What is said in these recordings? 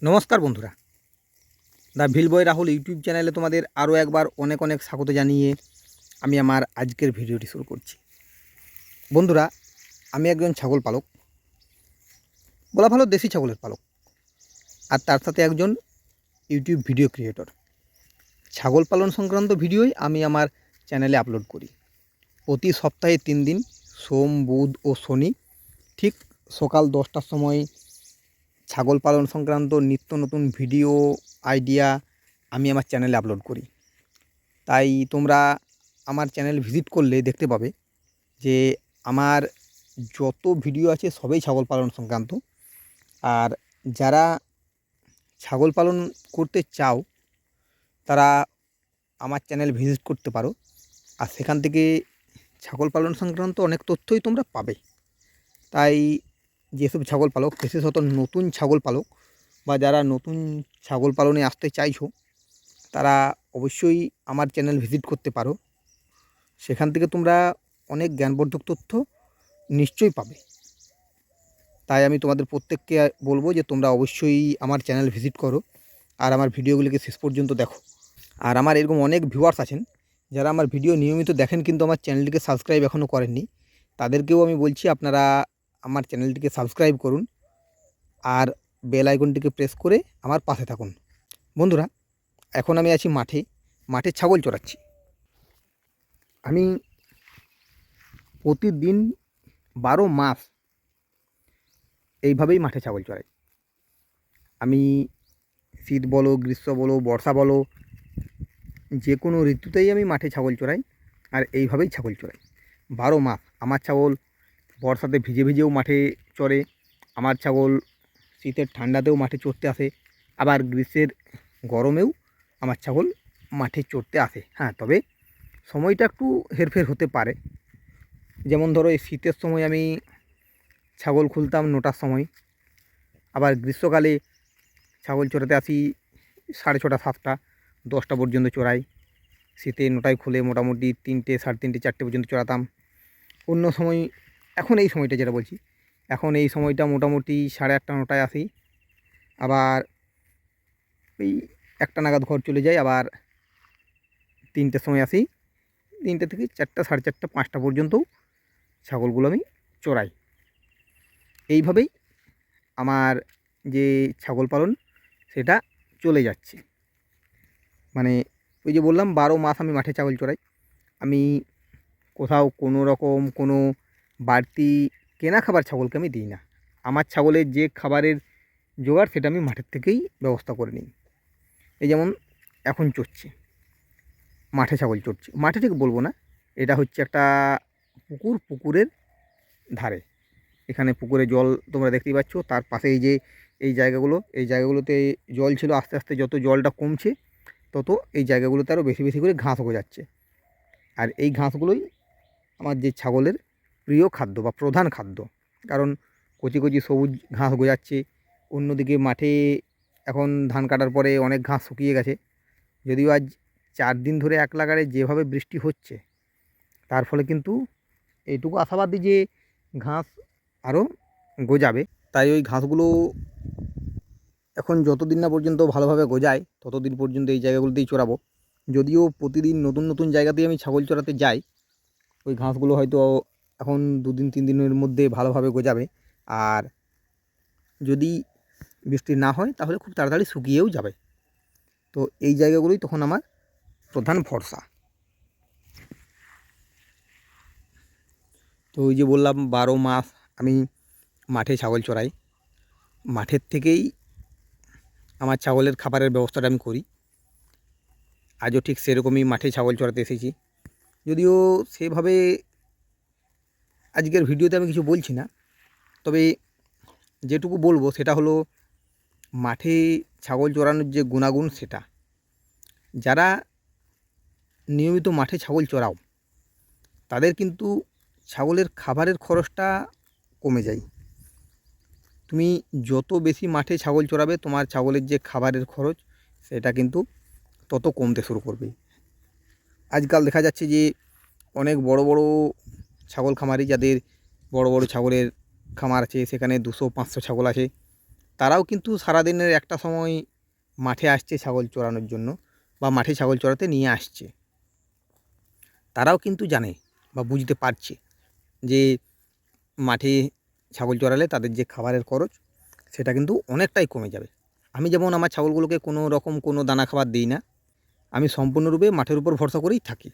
নমস্কার বন্ধুরা, the Bhil boy Rahul YouTube চ্যানেলে তোমাদের আরও একবার অনেক অনেক স্বাগত জানিয়ে আমি আমার আজকের ভিডিওটি শুরু করছি। বন্ধুরা, আমি একজন ছাগল পালক, বলা ভালো দেশি ছাগলের পালক, আর তার সাথে একজন ইউটিউব ভিডিও ক্রিয়েটর। ছাগল পালন সংক্রান্ত ভিডিওই আমি আমার চ্যানেলে আপলোড করি প্রতি সপ্তাহে 3 দিন, সোম, বুধ ও শনি, ঠিক সকাল 10টার সময় ছাগল পালন সংক্রান্ত নিত্য নতুন ভিডিও আইডিয়া আমি আমার চ্যানেলে আপলোড করি। তাই তোমরা আমার চ্যানেল ভিজিট করলে দেখতে পাবে যে আমার যত ভিডিও আছে সবই ছাগল পালন সংক্রান্ত। আর যারা ছাগল পালন করতে চাও তারা আমার চ্যানেল ভিজিট করতে পারো, আর সেখান থেকে ছাগল পালন সংক্রান্ত অনেক তথ্যই তোমরা পাবে। তাই যেসব ছাগল পালক, বিশেষত নতুন ছাগল পালক বা যারা নতুন ছাগল পালনে আসতে চাইছো, তারা অবশ্যই আমার চ্যানেল ভিজিট করতে পারো। সেখান থেকে তোমরা অনেক জ্ঞানবর্ধক তথ্য নিশ্চয়ই পাবে। তাই আমি তোমাদের প্রত্যেককে বলবো যে তোমরা অবশ্যই আমার চ্যানেল ভিজিট করো আর আমার ভিডিওগুলিকে শেষ পর্যন্ত দেখো। আর আমার এরকম অনেক ভিউয়ার্স আছেন যারা আমার ভিডিও নিয়মিত দেখেন কিন্তু আমার চ্যানেলটিকে সাবস্ক্রাইব এখনও করেননি। তাদেরকেও আমি বলছি আপনারা আমার চ্যানেলটিকে সাবস্ক্রাইব করুন আর বেল আইকনটিকে প্রেস করে আমার পাশে থাকুন। বন্ধুরা, এখন আমি আছি মাঠে ছাগল চড়াচ্ছি। আমি প্রতিদিন 12 মাস এইভাবেই মাঠে ছাগল চড়াই। আমি শীত বলো, গ্রীষ্ম বলো, বর্ষা বলো, যে কোনো ঋতুতেই আমি মাঠে ছাগল চড়াই আর এইভাবেই ছাগল চড়াই 12 মাস। আমার ছাগল বর্ষাতে ভিজে ভিজেও মাঠে চড়ে, আমার ছাগল শীতের ঠান্ডাতেও মাঠে চড়তে আসে, আবার গ্রীষ্মের গরমেও আমার ছাগল মাঠে চড়তে আসে। হ্যাঁ, তবে সময়টা একটু হেরফের হতে পারে। যেমন ধরো, এই শীতের সময় আমি ছাগল খুলতাম 9টার সময়, আবার গ্রীষ্মকালে ছাগল চড়াতে আসি 6:30, 7টা, 10টা পর্যন্ত চড়াই। শীতে 9টায় খুলে মোটামুটি 3টে, 3:30, 4টে পর্যন্ত চড়াতাম। অন্য সময়, এখন এই সময়টা যেটা বলছি, এখন এই সময়টা মোটামুটি 8:30, 9টায় আসি, আবার ওই 1টা নাগাদ ঘর চলে যাই, আবার 3টের সময় আসি। 3টে থেকে 4টা, 4:30, 5টা পর্যন্তও ছাগলগুলো আমি চড়াই। এইভাবেই আমার যে ছাগল পালন সেটা চলে যাচ্ছে। মানে ওই যে বললাম 12 মাস আমি মাঠে ছাগল চড়াই। আমি কোথাও কোনো রকম কোনো বাড়তি কেনা খাবার ছাগলকে আমি দিই না। আমার ছাগলের যে খাবারের জোগাড় সেটা আমি মাঠের থেকেই ব্যবস্থা করে নিই। এই যেমন এখন চড়ছে, মাঠে ছাগল চড়ছে, মাঠে ঠিক বলবো না, এটা হচ্ছে একটা পুকুরের ধারে। এখানে পুকুরে জল তোমরা দেখতেই পাচ্ছ, তার পাশে এই জায়গাগুলোতে জল ছিল, আস্তে আস্তে যত জলটা কমছে তত এই জায়গাগুলোতে আরও বেশি বেশি করে ঘাস গজাচ্ছে। আর এই ঘাসগুলোই আমার যে ছাগলের প্রিয় খাদ্য বা প্রধান খাদ্য, কারণ কচি কচি সবুজ ঘাস গজাচ্ছে। অন্যদিকে মাঠে এখন ধান কাটার পরে অনেক ঘাস শুকিয়ে গেছে, যদিও আজ 4 দিন ধরে এক লাগারে যেভাবে বৃষ্টি হচ্ছে তার ফলে কিন্তু এইটুকু আশাবাদী যে ঘাস আরও গজাবে। তাই ওই ঘাসগুলো এখন যতদিন না পর্যন্ত ভালোভাবে গজায় ততদিন পর্যন্ত এই জায়গাগুলোতেই চড়াবো। যদিও প্রতিদিন নতুন নতুন জায়গাতেই আমি ছাগল চড়াতে যাই, ওই ঘাসগুলো হয়তো এখন 2 দিন 3 দিনের মধ্যে ভালোভাবে গজাবে। আর যদি বৃষ্টি না হয় তাহলে খুব তাড়াতাড়ি শুকিয়েও যাবে। তো এই জায়গাগুলোই তখন আমার প্রধান ভরসা। তো ওই যে বললাম 12 মাস আমি মাঠে ছাগল চড়াই, মাঠের থেকেই আমার ছাগলের খাবারের ব্যবস্থাটা আমি করি। আজও ঠিক সেরকমই মাঠে ছাগল চড়াতে এসেছি, যদিও সেভাবে আজকের ভিডিওতে আমি কিছু বলছি না। তবে যেটুকু বলবো সেটা হলো, মাঠে ছাগল চড়ানোর যে গুণাগুণ সেটা, যারা নিয়মিত মাঠে ছাগল চড়াও তাদের কিন্তু ছাগলের খাবারের খরচটা কমে যায়। তুমি যত বেশি মাঠে ছাগল চড়াবে তোমার ছাগলের যে খাবারের খরচ সেটা কিন্তু তত কমতে শুরু করবে। আজকাল দেখা যাচ্ছে যে অনেক বড় বড় ছাগল খামারি, যাদের বড় বড় ছাগলের খামার আছে, সেখানে 200-500 ছাগল আছে, তারাও কিন্তু সারাদিনের একটা সময় মাঠে আসছে ছাগল চরানোর জন্য বা মাঠে ছাগল চরাতে নিয়ে আসছে। তারাও কিন্তু জানে বা বুঝতে পারছে যে মাঠে ছাগল চরালে তাদের যে খাবারের খরচ সেটা কিন্তু অনেকটাই কমে যাবে। আমি যেমন আমার ছাগলগুলোকে কোনো রকম কোনো দানা খাবার দিই না, আমি সম্পূর্ণরূপে মাঠের উপর ভরসা করেই থাকি।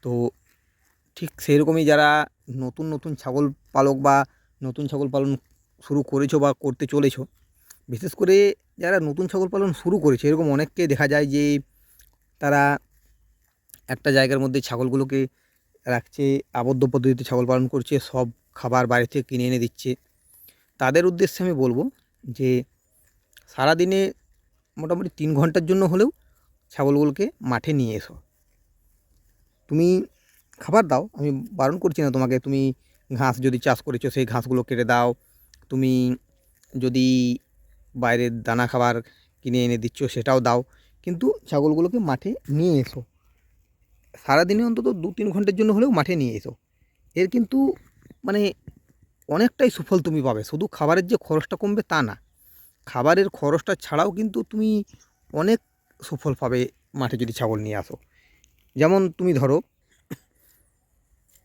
তো ঠিক সেরকমই যারা নতুন নতুন ছাগল পালক বা নতুন ছাগল পালন শুরু করেছো বা করতে চলেছো, বিশেষ করে যারা নতুন ছাগল পালন শুরু করেছে এরকম অনেককে দেখা যায় যে তারা একটা জায়গার মধ্যে ছাগলগুলোকে রাখছে, আবদ্ধ পদ্ধতিতে ছাগল পালন করছে, সব খাবার বাইরে থেকে কিনে এনে দিচ্ছে। তাদের উদ্দেশ্যে আমি বলবো যে সারাদিনে মোটামুটি 3 ঘন্টার জন্য হলেও ছাগলগুলোকে মাঠে নিয়ে এসো। তুমি খাবার দাও, আমি বারণ করছি না তোমাকে, তুমি ঘাস যদি চাষ করেছো সেই ঘাসগুলো কেটে দাও, তুমি যদি বাইরের দানা খাবার কিনে এনে দিচ্ছ সেটাও দাও, কিন্তু ছাগলগুলোকে মাঠে নিয়ে এসো। সারাদিনে অন্তত 2-3 ঘন্টার জন্য হলেও মাঠে নিয়ে এসো। এর কিন্তু মানে অনেকটাই সুফল তুমি পাবে। শুধু খাবারের যে খরচটা কমবে তা না, খাবারের খরচটা ছাড়াও কিন্তু তুমি অনেক সুফল পাবে মাঠে যদি ছাগল নিয়ে আসো। যেমন তুমি ধরো,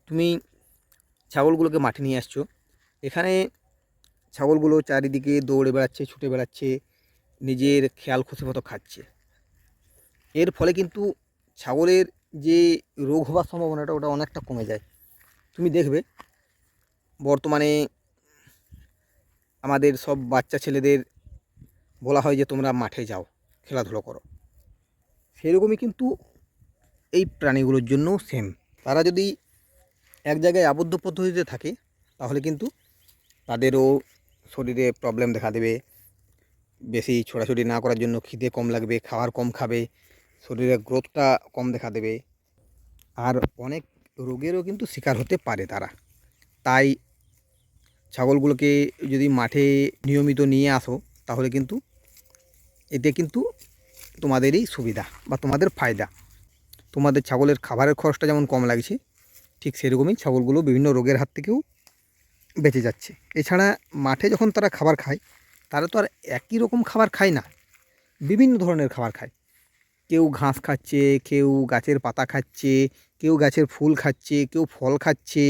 তুমি ছাগলগুলোকে মাঠে নিয়ে আসছো, এখানে ছাগলগুলো চারিদিকে দৌড়ে বেড়াচ্ছে, ছুটে বেড়াচ্ছে, নিজের খেয়াল খুশি মতো খাচ্ছে। এর ফলে কিন্তু ছাগলের যে রোগ হওয়ার সম্ভাবনাটা ওটা অনেকটা কমে যায়। তুমি দেখবে বর্তমানে আমাদের সব বাচ্চা ছেলেদের বলা হয় যে তোমরা মাঠে যাও, খেলাধুলো করো। সেরকমই কিন্তু এই প্রাণীগুলোর জন্যও সেম। তারা যদি এক জায়গায় আবদ্ধ পদ্ধতিতে থাকে তাহলে কিন্তু তাদেরও শরীরে প্রবলেম দেখা দেবে। বেশি ছোটাছুটি না করার জন্য খিদে কম লাগবে, খাবার কম খাবে, শরীরের গ্রোথটা কম দেখা দেবে, আর অনেক রোগেরও কিন্তু শিকার হতে পারে তারা। তাই ছাগলগুলোকে যদি মাঠে নিয়মিত নিয়ে আসো তাহলে কিন্তু এতে কিন্তু তোমাদেরই সুবিধা বা তোমাদের ফায়দা। তোমাদের ছাগলের খাবারের খরচটা যেমন কম লাগছে, ঠিক সেরকমই ছাগলগুলো বিভিন্ন রোগের হাত থেকেও বেঁচে যাচ্ছে। এছাড়া মাঠে যখন তারা খাবার খায়, তারা তো আর একই রকম খাবার খায় না, বিভিন্ন ধরনের খাবার খায়। কেউ ঘাস খাচ্ছে, কেউ গাছের পাতা খাচ্ছে, কেউ গাছের ফুল খাচ্ছে, কেউ ফল খাচ্ছে,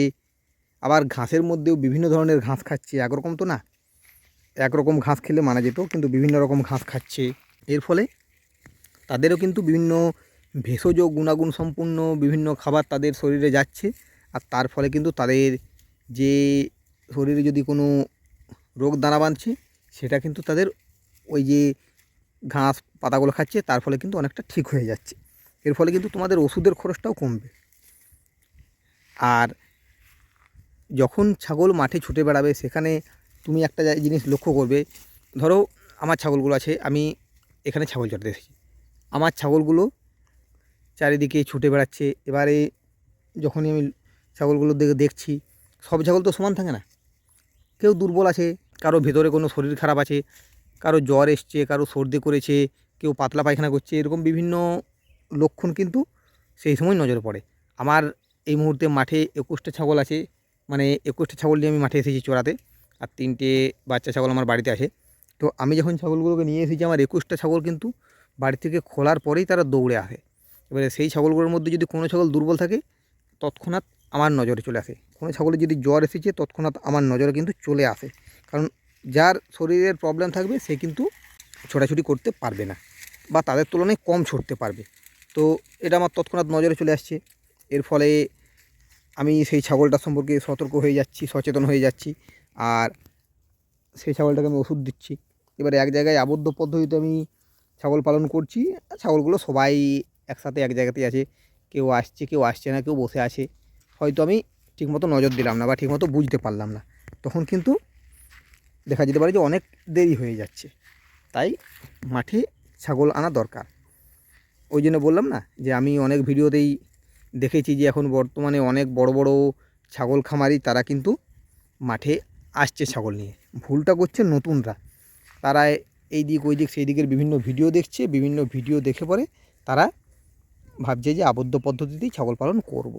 আবার ঘাসের মধ্যেও বিভিন্ন ধরনের ঘাস খাচ্ছে। একরকম তো না, একরকম ঘাস খেলে মানা যেত, কিন্তু বিভিন্ন রকম ঘাস খাচ্ছে। এর ফলে তাদেরও কিন্তু বিভিন্ন ভেষজ গুণাগুণ সম্পূর্ণ বিভিন্ন খাবার তাদের শরীরে যাচ্ছে, আর তার ফলে কিন্তু তাদের যে শরীরে যদি কোনো রোগ দানা বাঁধছে সেটা কিন্তু তাদের ওই যে ঘাস পাতাগুলো খাচ্ছে তার ফলে কিন্তু অনেকটা ঠিক হয়ে যাচ্ছে। এর ফলে কিন্তু তোমাদের ওষুধের খরচটাও কমবে। আর যখন ছাগল মাঠে ছুটে বেড়াবে সেখানে তুমি একটা জিনিস লক্ষ্য করবে, ধরো আমার ছাগলগুলো আছে, আমি এখানে ছাগল চড়াতে এসেছি, আমার ছাগলগুলো চারিদিকে ছুটে বেড়াচ্ছে। এবারে যখনই আমি ছাগলগুলো দেখছি, সব ছাগল তো সমান থাকে না, কেউ দুর্বল আছে, কারো ভেতরে কোনো শরীর খারাপ আছে, কারো জ্বর এসছে, কারো সর্দি করেছে, কেউ পাতলা পায়খানা করছে, এরকম বিভিন্ন লক্ষণ কিন্তু সেই সময় নজরে পড়ে। আমার এই মুহূর্তে মাঠে 21টা ছাগল আছে, মানে 21টা ছাগল নিয়ে আমি মাঠে এসেছি চড়াতে, আর 3টে বাচ্চা ছাগল আমার বাড়িতে আছে। তো আমি যখন ছাগলগুলোকে নিয়ে এসেছি, আমার 21টা ছাগল কিন্তু বাড়ি থেকে খোলার পরেই তারা দৌড়ে আসে। এবারে সেই ছাগলগুলোর মধ্যে যদি কোনো ছাগল দুর্বল থাকে তৎক্ষণাৎ আমার নজরে চলে আসে, কোনো ছাগলের যদি জ্বর এসেছে তৎক্ষণাৎ আমার নজরে কিন্তু চলে আসে। কারণ যার শরীরের প্রবলেম থাকবে সে কিন্তু ছোটাছুটি করতে পারবে না বা তাদের তুলনায় কম ছুটতে পারবে। তো এটা আমার তৎক্ষণাৎ নজরে চলে আসছে। এর ফলে আমি সেই ছাগলটা সম্পর্কে সতর্ক হয়ে যাচ্ছি, সচেতন হয়ে যাচ্ছি, আর সেই ছাগলটাকে আমি ওষুধ দিচ্ছি। এবারে এক জায়গায় আবদ্ধ পদ্ধতিতে আমি ছাগল পালন করছি, ছাগলগুলো সবাই একসাথে এক জায়গাতেই আছে, কেউ আসছে কেউ আসছে না, কেউ বসে আছে, হয়তো আমি ঠিকমতো নজর দিলাম না বা ঠিকমতো বুঝতে পারলাম না, তখন কিন্তু দেখা যেতে পারে যে অনেক দেরি হয়ে যাচ্ছে। তাই মাঠে ছাগল আনা দরকার। ওই জন্য বললাম না যে আমি অনেক ভিডিওতেই দেখেছি যে এখন বর্তমানে অনেক বড় বড় ছাগল খামারি তারা কিন্তু মাঠে আসছে ছাগল নিয়ে। ভুলটা করছে নতুনরা, তারা এই দিক ওই দিক সেই দিকের বিভিন্ন ভিডিও দেখছে, বিভিন্ন ভিডিও দেখে পরে তারা ভাবছে যে আবদ্ধ পদ্ধতিতেই ছাগল পালন করব,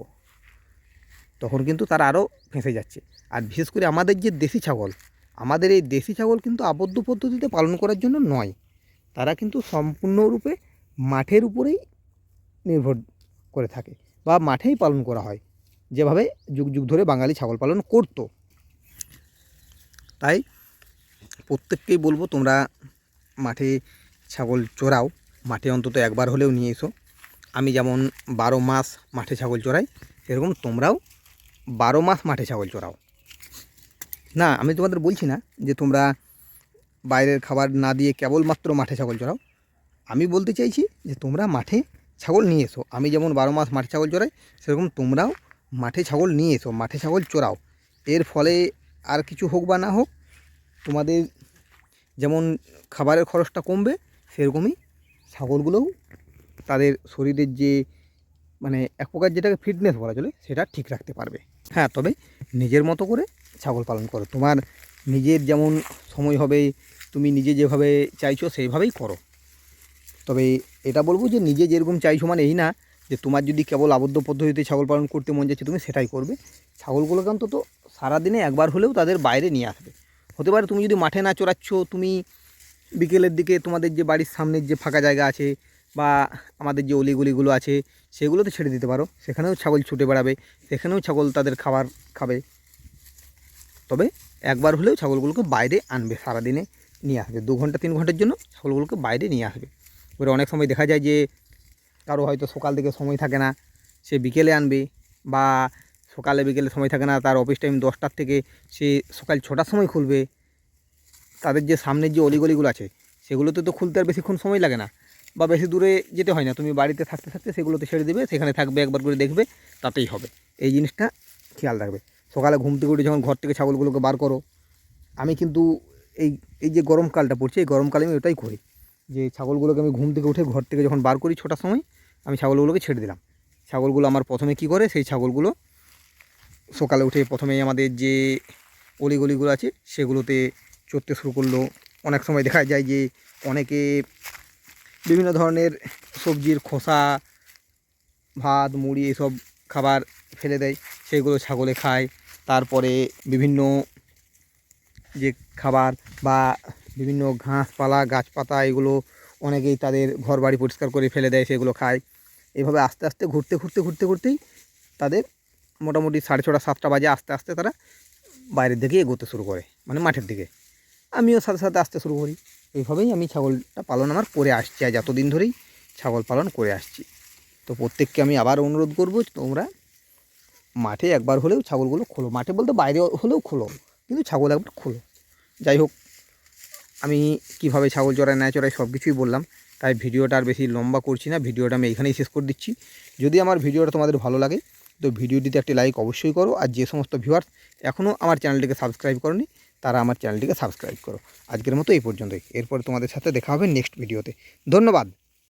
তখন কিন্তু তারা আরও ফেঁসে যাচ্ছে। আর বিশেষ করে আমাদের যে দেশি ছাগল, আমাদের এই দেশি ছাগল কিন্তু আবদ্ধ পদ্ধতিতে পালন করার জন্য নয়, তারা কিন্তু সম্পূর্ণরূপে মাঠের উপরেই নির্ভর করে থাকে বা মাঠেই পালন করা হয়, যেভাবে যুগ যুগ ধরে বাঙালি ছাগল পালন করতো। তাই প্রত্যেককেই বলবো, তোমরা মাঠে ছাগল চড়াও, মাঠে অন্তত একবার হলেও নিয়ে এসো। আমি যেমন 12 মাস মাঠে ছাগল চড়াই, সেরকম তোমরাও 12 মাস মাঠে ছাগল চড়াও। না, আমি তোমাদের বলছি না যে তোমরা বাইরের খাবার না দিয়ে কেবলমাত্র মাঠে ছাগল চড়াও। আমি বলতে চাইছি যে তোমরা মাঠে ছাগল নিয়ে এসো। আমি যেমন 12 মাস মাঠে ছাগল চড়াই, সেরকম তোমরাও মাঠে ছাগল নিয়ে এসো, মাঠে ছাগল চড়াও। এর ফলে আর কিছু হোক বা না হোক, তোমাদের যেমন খাবারের খরচটা কমবে, সেরকমই ছাগলগুলোও তাদের শরীরের যে মানে এক প্রকার যেটাকে ফিটনেস বলা চলে, সেটা ঠিক রাখতে পারবে। হ্যাঁ, তবে নিজের মতো করে ছাগল পালন করো, তোমার নিজের যেমন সময় হবে, তুমি নিজে যেভাবে চাইছো সেইভাবেই করো। তবে এটা বলবো যে নিজে যেরকম চাইছো মানে এই না যে তোমার যদি কেবল আবদ্ধ পদ্ধতিতে ছাগল পালন করতে মন যাচ্ছে তুমি সেটাই করবে। ছাগলগুলোকে অন্তত সারাদিনে একবার হলেও তাদের বাইরে নিয়ে আসবে। হতে পারে তুমি যদি মাঠে না চড়াচ্ছ, তুমি বিকেলের দিকে তোমাদের যে বাড়ির সামনের যে ফাঁকা জায়গা আছে বা আমাদের যে অলিগলিগুলো আছে সেগুলোতে ছেড়ে দিতে পারো, সেখানেও ছাগল ছুটে বেড়াবে, সেখানেও ছাগল তাদের খাবার খাবে। তবে একবার হলেও ছাগলগুলোকে বাইরে আনবে, সারাদিনে নিয়ে আসবে, 2 ঘন্টা 3 ঘন্টার জন্য ছাগলগুলোকে বাইরে নিয়ে আসবে। এবারে অনেক সময় দেখা যায় যে কারো হয়তো সকাল থেকে সময় থাকে না, সে বিকেলে আনবে, বা সকালে বিকেলে সময় থাকে না, তার অফিস টাইম 10টার থেকে সে সকাল 6টার সময় খুলবে। তাদের যে সামনের যে অলিগলিগুলো আছে সেগুলোতে তো খুলতে আর বেশিক্ষণ সময় লাগে না, বা বেশি দূরে যেতে হয় না, তুমি বাড়িতে থাকতে থাকতে সেগুলোতে ছেড়ে দেবে, সেখানে থাকবে, একবার করে দেখবে, তাতেই হবে। এই জিনিসটা খেয়াল রাখবে। সকালে ঘুম থেকে উঠে যখন ঘর থেকে ছাগলগুলোকে বার করো, আমি কিন্তু এই এই যে গরমকালটা পড়ছে, এই গরমকালে আমি ওটাই করি, যে ছাগলগুলোকে আমি ঘুম থেকে উঠে ঘর থেকে যখন বার করি 6টার সময়, আমি ছাগলগুলোকে ছেড়ে দিলাম। ছাগলগুলো আমার প্রথমে কি করে, সেই ছাগলগুলো সকালে উঠে প্রথমেই আমাদের যে অলিগলিগুলো আছে সেগুলোতে চড়তে শুরু করলো। অনেক সময় দেখা যায় যে অনেকে বিভিন্ন ধরনের সবজির খোসা, ভাত, মুড়ি এসব খাবার ফেলে দেয়, সেগুলো ছাগলে খায়। তারপরে বিভিন্ন যে খাবার বা বিভিন্ন ঘাসপালা, গাছপাতা, এগুলো অনেকেই তাদের ঘর বাড়ি পরিষ্কার করে ফেলে দেয়, সেগুলো খায়। এভাবে আস্তে আস্তে ঘুরতেই তাদের মোটামুটি 6:30 7টা বাজে, আস্তে আস্তে তারা বাইরের দিকে এগোতে শুরু করে, মানে মাঠের দিকে। আমিও সাথে সাথে আসতে শুরু করি। এইভাবেই আমি ছাগলটা পালন আমার করে আসছি, আজ এতদিন ধরেই ছাগল পালন করে আসছি। তো প্রত্যেককে আমি আবার অনুরোধ করব, তোমরা মাঠে একবার হলেও ছাগলগুলো খোলো, মাঠে বলতে বাইরে হলেও খোলো, কিন্তু ছাগল একবার খোলো। যাই হোক, আমি কিভাবে ছাগল চড়াই না চড়াই সব কিছুই বললাম, তাই ভিডিওটা আর বেশি লম্বা করছি না, ভিডিওটা আমি এখানেই শেষ করে দিচ্ছি। যদি আমার ভিডিওটা তোমাদের ভালো লাগে তো ভিডিওটিতে একটি লাইক অবশ্যই করো, আর যে সমস্ত ভিউয়ার্স এখনও আমার চ্যানেলটিকে সাবস্ক্রাইব করোনি তারা আমার চ্যানেলটিকে সাবস্ক্রাইব করো। আজকের মতো এই পর্যন্তই, এরপর তোমাদের সাথে দেখা হবে নেক্সট ভিডিওতে। ধন্যবাদ।